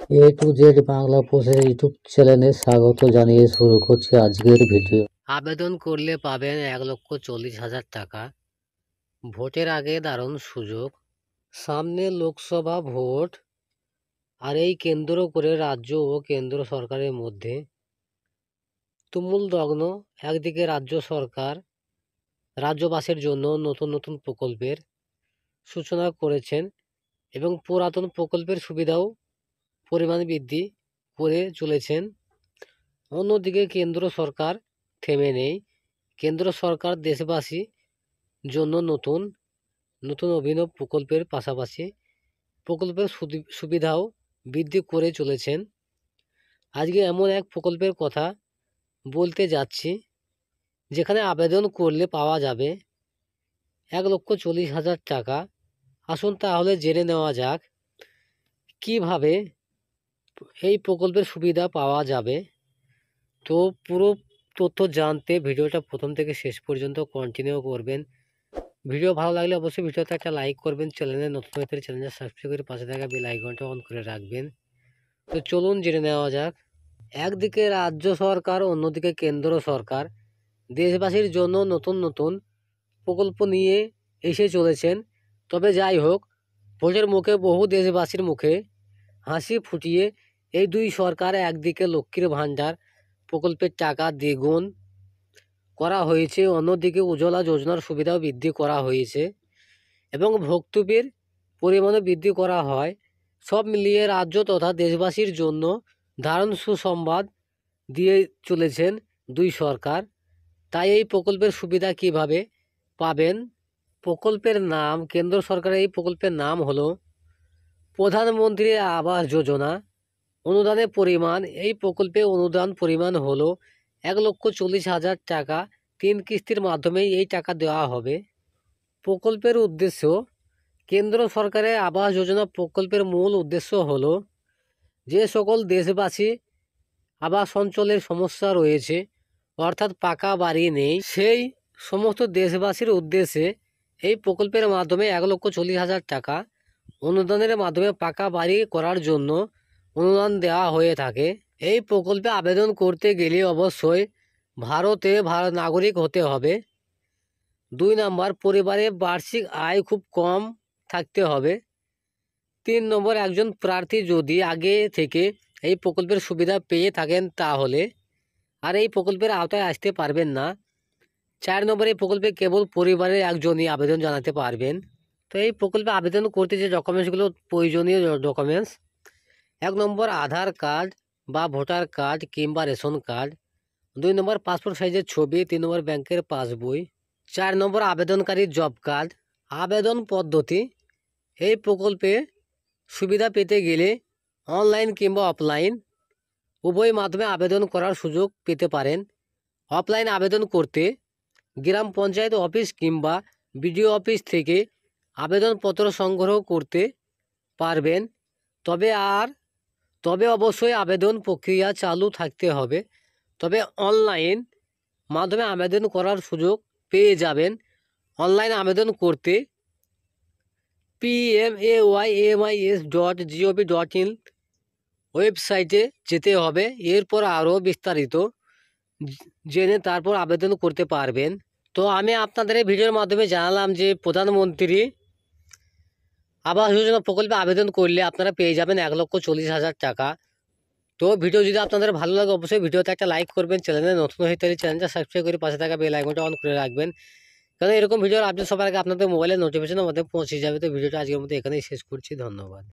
A to Z Bangla পোস্টের YouTube চ্যানেলে স্বাগত জানিয়ে শুরু করছি আজকের ভিডিও। আবেদন করলে পাবেন 1,40,000 টাকা। ভোটের আগে দারুণ সুযোগ। সামনে লোকসভা ভোট, আর এই কেন্দ্র করে রাজ্য ও কেন্দ্র সরকারের মধ্যে তুমুল দগ্ন। একদিকে রাজ্য সরকার রাজ্যবাসীর জন্য নতুন নতুন প্রকল্পের সূচনা করেছেন এবং পুরাতন প্রকল্পের সুবিধাও পরিমাণ বৃদ্ধি করে চলেছেন। অন্যদিকে কেন্দ্র সরকার থেমে নেই। কেন্দ্র সরকার দেশবাসীর জন্য নতুন নতুন অভিনব প্রকল্পের পাশাপাশি প্রকল্পের সুবিধাও বৃদ্ধি করে চলেছেন। আজকে এমন এক প্রকল্পের কথা বলতে যাচ্ছি যেখানে আবেদন করলে পাওয়া যাবে 1,40,000 টাকা। আসুন তাহলে জেনে নেওয়া যাক কিভাবে এই প্রকল্পের সুবিধা পাওয়া যাবে। তো পুরো তথ্য জানতে ভিডিওটা প্রথম থেকে শেষ পর্যন্ত কন্টিনিউ করবেন। ভিডিও ভালো লাগলে অবশ্যই ভিডিওতে একটা লাইক করবেন। চ্যানেলে নতুন হয়ে থাকলে চ্যানেলটা সাবস্ক্রাইব করে পাশে থাকা বেল আইকনটা অন করে রাখবেন। তো চলুন জেনে নেওয়া যাক। একদিকে রাজ্য সরকার, অন্যদিকে কেন্দ্র সরকার দেশবাসীর জন্য নতুন নতুন প্রকল্প নিয়ে এসে চলেছেন। তবে যাই হোক, ভোটের মুখে বহু দেশবাসীর মুখে হাসি ফুটিয়ে এই দুই সরকার একদিকে লক্ষ্মীর ভাণ্ডার প্রকল্পের টাকা দ্বিগুণ করা হয়েছে, অন্যদিকে উজ্জ্বলা যোজনার সুবিধাও বৃদ্ধি করা হয়েছে এবং ভর্তুকির পরিমাণও বৃদ্ধি করা হয়। সব মিলিয়ে রাজ্য তথা দেশবাসীর জন্য দারুণ সুসংবাদ দিয়ে চলেছেন দুই সরকার। তাই এই প্রকল্পের সুবিধা কিভাবে পাবেন? প্রকল্পের নাম, কেন্দ্র সরকারের এই প্রকল্পের নাম হলো প্রধানমন্ত্রী আবাস যোজনা। অনুদানের পরিমাণ, এই প্রকল্পে অনুদান পরিমাণ হলো 1,40,000 টাকা। 3 কিস্তির মাধ্যমে এই টাকা দেওয়া হবে। প্রকল্পের উদ্দেশ্য, কেন্দ্র সরকারের আবাস যোজনা প্রকল্পের মূল উদ্দেশ্য হলো যে সকল দেশবাসী আবাস অঞ্চলের সমস্যা রয়েছে, অর্থাৎ পাকা বাড়ি নেই, সেই সমস্ত দেশবাসীর উদ্দেশ্যে এই প্রকল্পের মাধ্যমে 1,40,000 টাকা অনুদানের মাধ্যমে পাকা বাড়ি করার জন্য অনুদান দেওয়া হয়ে থাকে। এই প্রকল্পে আবেদন করতে গেলে অবশ্যই ভারতের নাগরিক হতে হবে। 2 নম্বর, পরিবারের বার্ষিক আয় খুব কম থাকতে হবে। 3 নম্বর, একজন প্রার্থী যদি আগে থেকে এই প্রকল্পের সুবিধা পেয়ে থাকেন তাহলে আর এই প্রকল্পের আওতায় আসতে পারবেন না। 4 নম্বর, এই প্রকল্পে কেবল পরিবারের একজনই আবেদন জানাতে পারবেন। তো এই প্রকল্পে আবেদন করতে যে ডকুমেন্টসগুলো প্রয়োজনীয় ডকুমেন্টস: 1 নম্বর, আধার কার্ড বা ভোটার কার্ড কিংবা রেশন কার্ড। 2 নম্বর, পাসপোর্ট সাইজের ছবি। 3 নম্বর, ব্যাংকের পাসবই। 4 নম্বর, আবেদনকারীর জব কার্ড। আবেদন পদ্ধতি, এই প্রকল্পে সুবিধা পেতে গেলে অনলাইন কিংবা অফলাইন উভয় মাধ্যমে আবেদন করার সুযোগ পেতে পারেন। অফলাইন আবেদন করতে গ্রাম পঞ্চায়েত অফিস কিংবা বিডিও অফিস থেকে আবেদনপত্র সংগ্রহ করতে পারবেন। তবে অবশ্যই আবেদন প্রক্রিয়া চালু থাকতে হবে। তবে অনলাইন মাধ্যমে আবেদন করার সুযোগ পেয়ে যাবেন। অনলাইন আবেদন করতে pmaymis.gov.in ওয়েবসাইটে যেতে হবে। এরপর আরও বিস্তারিত জেনে তারপর আবেদন করতে পারবেন। তো আমি আপনাদের এই ভিডিওর মাধ্যমে জানালাম যে প্রধানমন্ত্রী আবাস যোজনা প্রকল্পে আবেদন করলে আপনারা পেয়ে যাবেন 1,40,000 টাকা। তো ভিডিও যদি আপনাদের ভালো লাগে অবশ্যই ভিডিওতে একটা লাইক করবেন। চ্যানেলে নতুন হয়ে থাকলে চ্যানেলটা সাবস্ক্রাইব করে পাশে থাকা বেল আইকনটা অন করে রাখবেন, কারণ এরকম ভিডিওর আপডেট সবার আগে আপনাদের মোবাইলে নোটিফিকেশনের মাধ্যমে পৌঁছে যাবে। তো ভিডিওটা আজকের মতো এখানেই শেষ করছি। ধন্যবাদ।